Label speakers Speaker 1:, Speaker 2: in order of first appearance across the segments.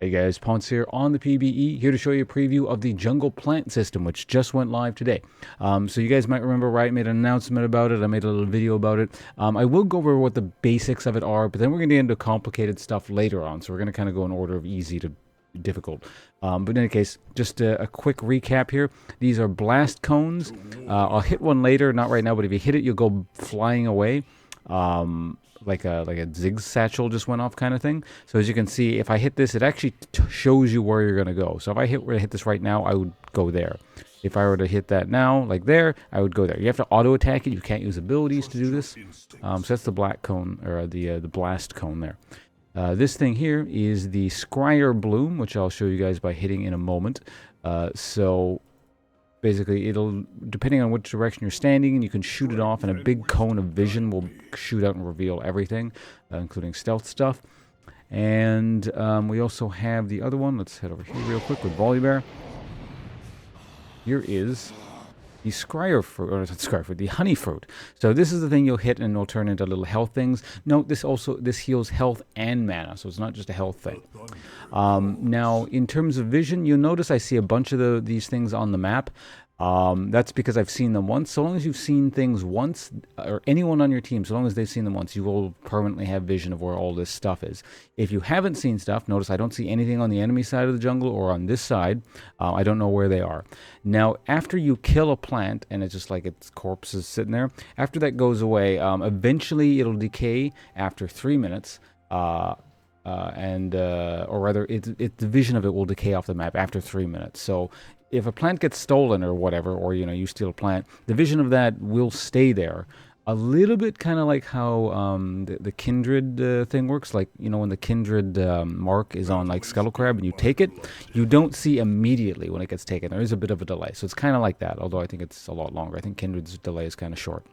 Speaker 1: Hey guys, Pawnce here on the PBE, here to show you a preview of the jungle plant system, which just went live today. So you guys might remember, right, I made an announcement about it, I made a little video about it. I will go over what the basics of it are, but then we're going to get into complicated stuff later on, so we're going to kind of go in order of easy to difficult. But in any case, just a quick recap here. These are blast cones. I'll hit one later, not right now, but if you hit it, you'll go flying away. Like a zig satchel just went off kind of thing. So as you can see, if I hit this, it actually shows you where you're going to go. So if I hit this right now, I would go there. If I were to hit that now, like there, I would go there. You have to auto attack it. You can't use abilities to do this. So that's the black cone, or the blast cone there. This thing here is the Scryer Bloom, which I'll show you guys by hitting in a moment. So basically, it'll, depending on which direction you're standing, you can shoot it off, and a big cone of vision will shoot out and reveal everything, including stealth stuff. And we also have the other one. Let's head over here real quick with Volibear. Here is the Scryer fruit, or not Scryer fruit, the honey fruit. So this is the thing you'll hit and it'll turn into little health things. Note this heals health and mana, so it's not just a health thing. Now, in terms of vision, you'll notice I see a bunch of these things on the map. That's because I've seen them once. So long as you've seen things once, or anyone on your team, so long as they've seen them once, you will permanently have vision of where all this stuff is. If you haven't seen stuff, notice I don't see anything on the enemy side of the jungle or on this side. I don't know where they are. Now, after you kill a plant, and it's just like its corpse is sitting there, after that goes away, eventually it'll decay after 3 minutes. Or rather, the vision of it will decay off the map after 3 minutes. So if a plant gets stolen or whatever, or you steal a plant, the vision of that will stay there. A little bit kind of like how the kindred thing works. Like, when the kindred mark is on like Scuttle Crab and you take it, you don't see immediately when it gets taken. There is a bit of a delay. So it's kind of like that, although I think it's a lot longer. I think kindred's delay is kind of short.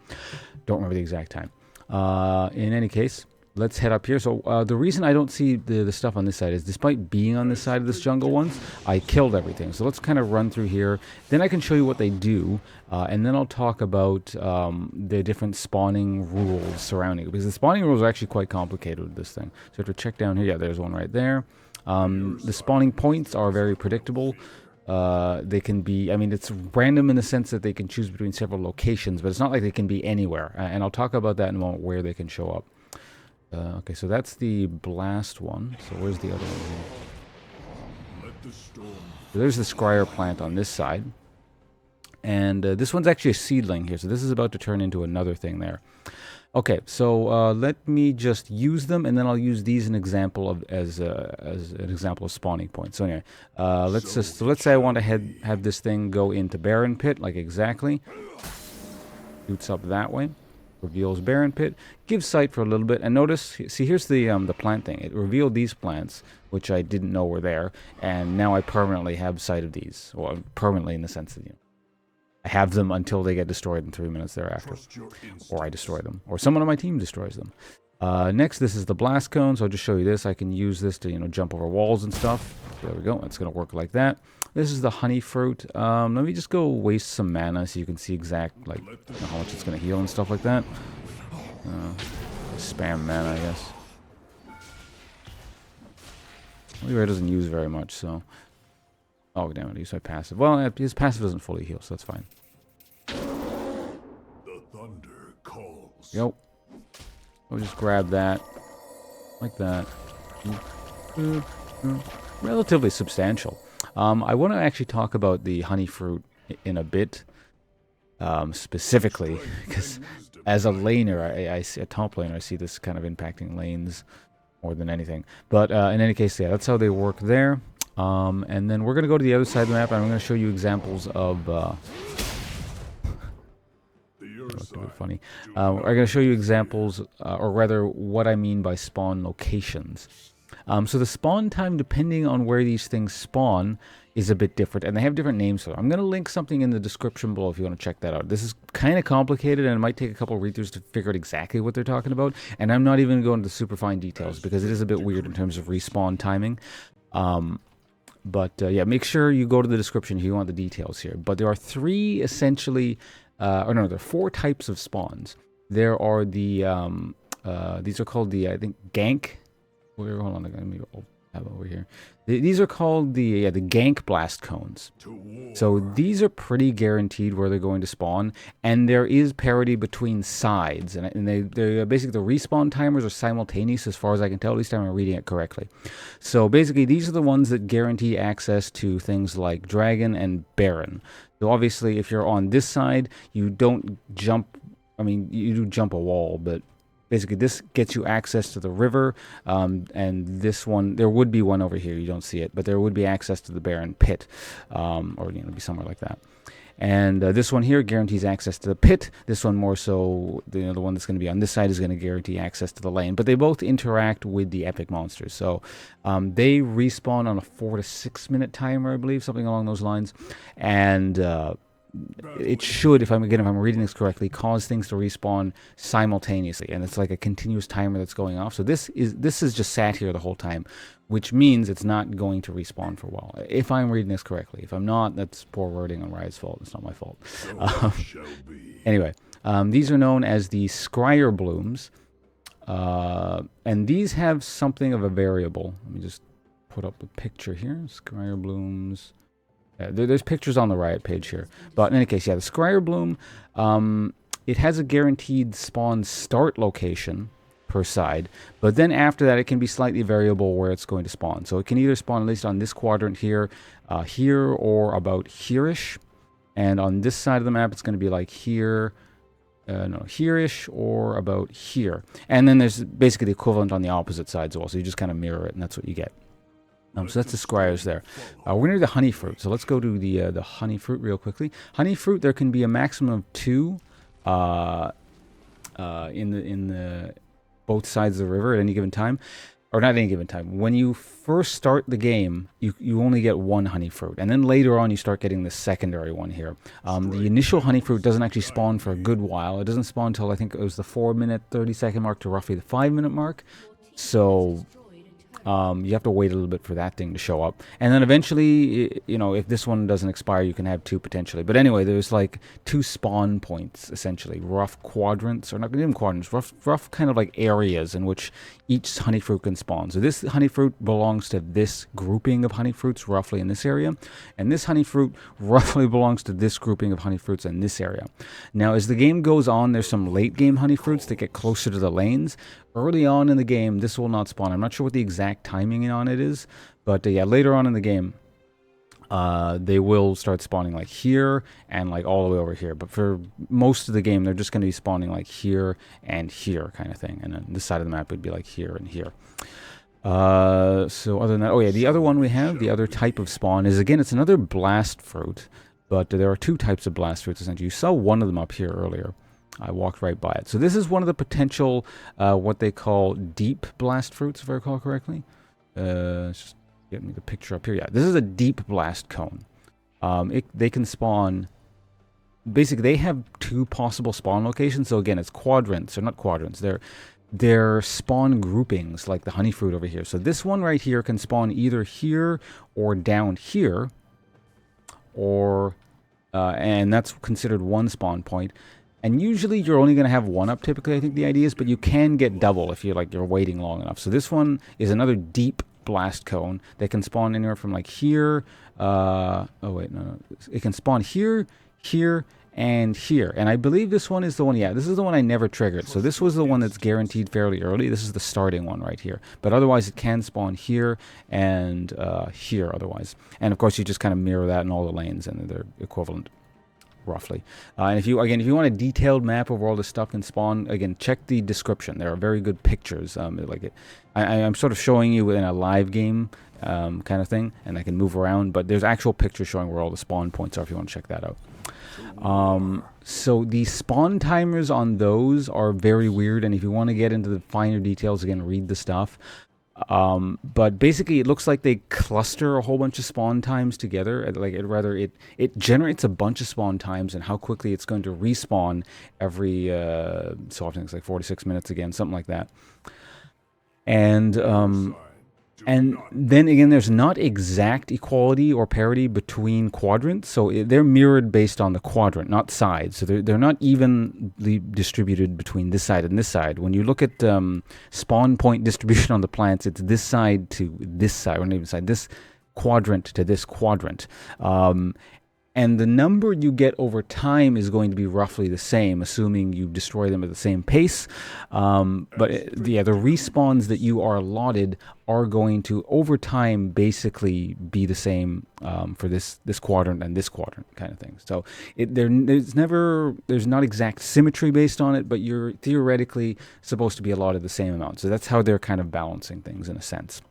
Speaker 1: Don't remember the exact time. In any case, let's head up here. So the reason I don't see the stuff on this side is, despite being on this side of this jungle once, I killed everything. So let's kind of run through here. Then I can show you what they do, and then I'll talk about the different spawning rules surrounding it, because the spawning rules are actually quite complicated with this thing. So if we check down here, yeah, there's one right there. The spawning points are very predictable. They can be, it's random in the sense that they can choose between several locations, but it's not like they can be anywhere. And I'll talk about that in a moment, where they can show up. Okay, so that's the blast one. So where's the other one here? So there's the Scryer plant on this side. And this one's actually a seedling here. So this is about to turn into another thing there. Okay, so let me just use them, and then I'll use these an example of as an example of spawning points. So anyway, let's say I want to have this thing go into Barren Pit, like exactly. Shoots up that way. Reveals Barren Pit, gives sight for a little bit, and notice, see, here's the plant thing. It revealed these plants, which I didn't know were there, and now I permanently have sight of these. Well, permanently in the sense that, I have them until they get destroyed in 3 minutes thereafter. Or I destroy them. Or someone on my team destroys them. Next, this is the blast cone, so I'll just show you this. I can use this to, jump over walls and stuff. There we go. It's going to work like that. This is the honey fruit. Let me just go waste some mana so you can see exact, like, how much it's going to heal and stuff like that. Spam mana, I guess. Volibear doesn't use very much, so... Oh, damn it, I used my passive. Well, his passive doesn't fully heal, so that's fine.
Speaker 2: The thunder calls.
Speaker 1: Yep. I'll just grab that. Like that. Relatively substantial. I want to actually talk about the honey fruit in a bit, specifically, because as a laner, I see a top laner, I see this kind of impacting lanes more than anything. But in any case, yeah, that's how they work there. And then we're going to go to the other side of the map, and I'm going to show you examples of... funny. I'm going to show you examples, or rather, what I mean by spawn locations. So the spawn time, depending on where these things spawn, is a bit different, and they have different names for them. I'm going to link something in the description below if you want to check that out. This is kind of complicated, and it might take a couple of read-throughs to figure out exactly what they're talking about, and I'm not even going into super fine details, because it is a bit weird in terms of respawn timing. Yeah, make sure you go to the description if you want the details here. But there are three, essentially, there are four types of spawns. There are the, these are called the, I think, gank. Hold on, let me have it over here. here. These are called the gank blast cones.
Speaker 2: To war.
Speaker 1: So these are pretty guaranteed where they're going to spawn, and there is parity between sides, and they're basically the respawn timers are simultaneous as far as I can tell. At least I'm reading it correctly. So basically, these are the ones that guarantee access to things like Dragon and Baron. So obviously, if you're on this side, you don't jump. I mean, you do jump a wall, but basically, this gets you access to the river, and this one, there would be one over here. You don't see it, but there would be access to the Baron Pit, or be somewhere like that. And this one here guarantees access to the pit. This one more so, the one that's going to be on this side is going to guarantee access to the lane. But they both interact with the epic monsters. So they respawn on a 4 to 6 minute timer, I believe, something along those lines. And it should, if I'm reading this correctly, cause things to respawn simultaneously, and it's like a continuous timer that's going off. So this is just sat here the whole time, which means it's not going to respawn for a while. If I'm reading this correctly, if I'm not, that's poor wording on Riot's fault. It's not my fault. Anyway, these are known as the Scryer Blooms, and these have something of a variable. Let me just put up a picture here. Scryer Blooms. There's pictures on the Riot page here. But in any case, yeah, the Scryer Bloom, it has a guaranteed spawn start location per side. But then after that, it can be slightly variable where it's going to spawn. So it can either spawn at least on this quadrant here, here, or about here-ish. And on this side of the map, it's going to be like here, no, here-ish, or about here. And then there's basically the equivalent on the opposite side as well. So you just kind of mirror it, and that's what you get. So that's the Scryers there. We're going to do the honey fruit. So let's go to the honey fruit real quickly. Honey fruit, there can be a maximum of 2 in the both sides of the river at any given time. Or not any given time. When you first start the game, you only get 1 honey fruit. And then later on, you start getting the secondary one here. The initial honey fruit doesn't actually spawn for a good while. It doesn't spawn until, I think it was the 4-minute, 30-second mark to roughly the 5-minute mark. So you have to wait a little bit for that thing to show up. And then eventually, if this one doesn't expire, you can have 2 potentially. But anyway, there's like 2 spawn points, essentially. Rough quadrants, or not even quadrants, rough kind of like areas in which each honey fruit can spawn. So this honey fruit belongs to this grouping of honey fruits roughly in this area. And this honey fruit roughly belongs to this grouping of honey fruits in this area. Now, as the game goes on, there's some late game honey fruits that get closer to the lanes. Early on in the game, this will not spawn. I'm not sure what the exact timing on it is, but yeah, later on in the game, they will start spawning like here and like all the way over here. But for most of the game, they're just going to be spawning like here and here kind of thing. And then this side of the map would be like here and here. So other than that, oh yeah, the other one we have, the other type of spawn is, again, it's another blast fruit. But there are 2 types of blast fruits, essentially. You saw one of them up here earlier. I walked right by it. So this is one of the potential, what they call deep blast fruits, if I recall correctly. Just get me the picture up here. Yeah, this is a deep blast cone. They can spawn. Basically, they have 2 possible spawn locations. So again, it's quadrants, or not quadrants. They're spawn groupings, like the honey fruit over here. So this one right here can spawn either here or down here, or and that's considered 1 spawn point. And usually you're only going to have 1 up, typically, I think the idea is, but you can get double if you're waiting long enough. So this one is another deep blast cone that can spawn anywhere from like here, oh wait, no, it can spawn here, here, and here. And I believe this one is the one, yeah, this is the one I never triggered. So this was the one that's guaranteed fairly early. This is the starting one right here. But otherwise it can spawn here and here otherwise. And of course you just kind of mirror that in all the lanes, and they're equivalent. Roughly. And if you want a detailed map of where all this stuff can spawn, again, check the description. There are very good pictures. I'm sort of showing you in a live game kind of thing, and I can move around, but there's actual pictures showing where all the spawn points are if you want to check that out. So the spawn timers on those are very weird, and if you want to get into the finer details, again, read the stuff. But basically it looks like they cluster a whole bunch of spawn times together. It generates a bunch of spawn times, and how quickly it's going to respawn every so often. It's like 4 to 6 minutes again, something like that. And And then again, there's not exact equality or parity between quadrants, so they're mirrored based on the quadrant, not sides. So they're not evenly distributed between this side and this side. When you look at spawn point distribution on the plants, it's this side to this side, or not even side, this quadrant to this quadrant. And the number you get over time is going to be roughly the same, assuming you destroy them at the same pace. The respawns that you are allotted are going to, over time, basically be the same for this quadrant and this quadrant kind of thing. So there's not exact symmetry based on it, but you're theoretically supposed to be allotted the same amount. So that's how they're kind of balancing things in a sense.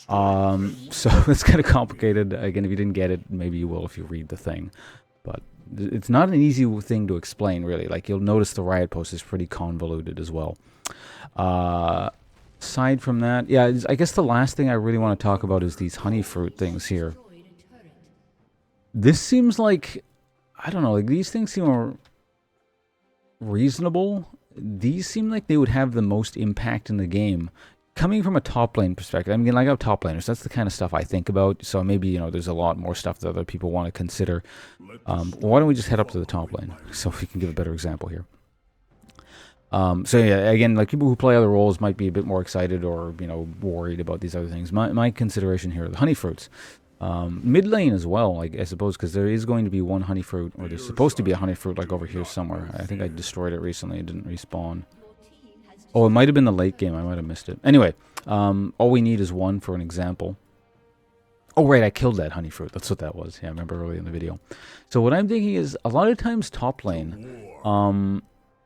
Speaker 1: So it's kind of complicated. Again, if you didn't get it, maybe you will if you read the thing. But it's not an easy thing to explain, really. Like, you'll notice the riot post is pretty convoluted as well. Aside from that, yeah, I guess the last thing I really want to talk about is these honey fruit things here. This seems like, I don't know, like these things seem reasonable. These seem like they would have the most impact in the game. Coming from a top lane perspective, I mean, like, I have top laners. That's the kind of stuff I think about. So maybe, you know, there's a lot more stuff that other people want to consider. Why don't we just head up to the top lane so we can give a better example here. So yeah, again, like, people who play other roles might be a bit more excited or, you know, worried about these other things. My consideration here are the honey fruits. Mid lane as well, like, I suppose, because there is going to be one honey fruit, or there's supposed to be a honey fruit, like, over here somewhere. I think I destroyed it recently. It didn't respawn. Oh, it might have been the late game. I might have missed it. Anyway, all we need is one for an example. Oh, right, I killed that honey fruit. That's what that was. Yeah, I remember earlier in the video. So what I'm thinking is, a lot of times top lane,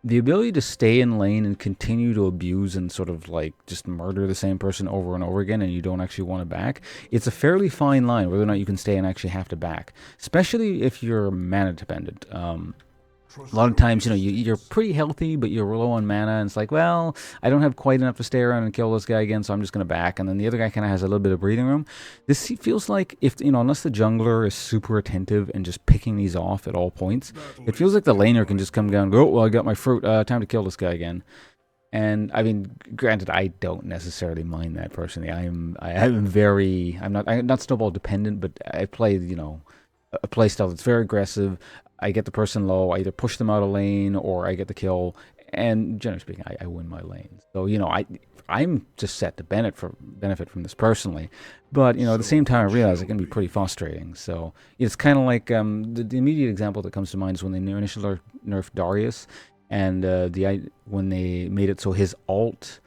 Speaker 1: the ability to stay in lane and continue to abuse and sort of, like, just murder the same person over and over again, and you don't actually want to back, it's a fairly fine line whether or not you can stay and actually have to back, especially if you're mana dependent. A lot of times, you know, you're pretty healthy, but you're low on mana, and it's like, well, I don't have quite enough to stay around and kill this guy again, so I'm just going to back, and then the other guy kind of has a little bit of breathing room. This feels like, if, you know, unless the jungler is super attentive and just picking these off at all points, it feels like the laner can just come down and go, oh, well, I got my fruit, time to kill this guy again. And, I mean, granted, I don't necessarily mind that personally. I'm not snowball dependent, but I play, you know, a playstyle that's very aggressive. I get the person low, I either push them out of lane or I get the kill, and generally speaking, I win my lanes. So, you know, I'm just set to benefit from this personally, but, you know, at the same time, I realize it can be pretty frustrating. So it's kind of like the immediate example that comes to mind is when they initially nerfed Darius, and when they made it so his ult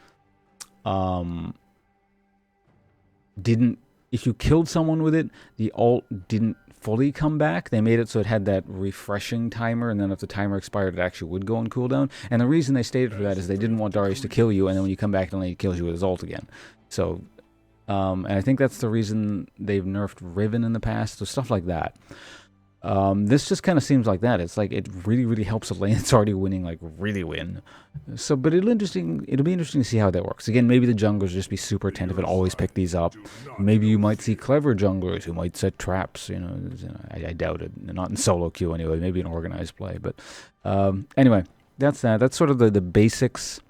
Speaker 1: didn't. If you killed someone with it, the ult didn't fully come back. They made it so it had that refreshing timer, and then if the timer expired, it actually would go on cooldown. And the reason they stated for that is they didn't want Darius to kill you, and then when you come back, he kills you with his ult again. So, and I think that's the reason they've nerfed Riven in the past, so stuff like that. This just kind of seems like that. It's like it really, really helps a lane that's already winning, like, really win. So, but it'll be interesting to see how that works. Again, maybe the junglers just be super attentive and always pick these up. Maybe you might see clever junglers who might set traps. You know, I doubt it. Not in solo queue anyway. Maybe in organized play. But anyway, that's that. That's sort of the basics.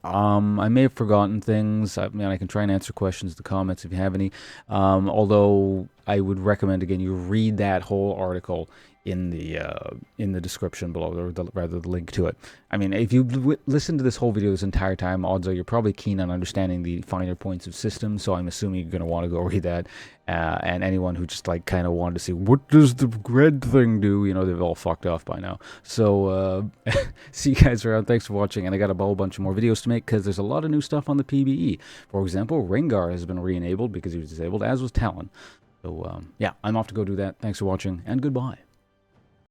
Speaker 1: I may have forgotten things. I mean, I can try and answer questions in the comments if you have any. Although I would recommend, again, you read that whole article in the description below, or rather the link to it. I mean, if you listen to this whole video this entire time, odds are you're probably keen on understanding the finer points of systems, so I'm assuming you're going to want to go read that. And anyone who just, like, kind of wanted to see, what does the red thing do? You know, they've all fucked off by now. So, see you guys around. Thanks for watching, and I got a whole bunch of more videos to make, because there's a lot of new stuff on the PvE. For example, Rengar has been re-enabled because he was disabled, as was Talon. So, yeah, I'm off to go do that. Thanks for watching, and goodbye.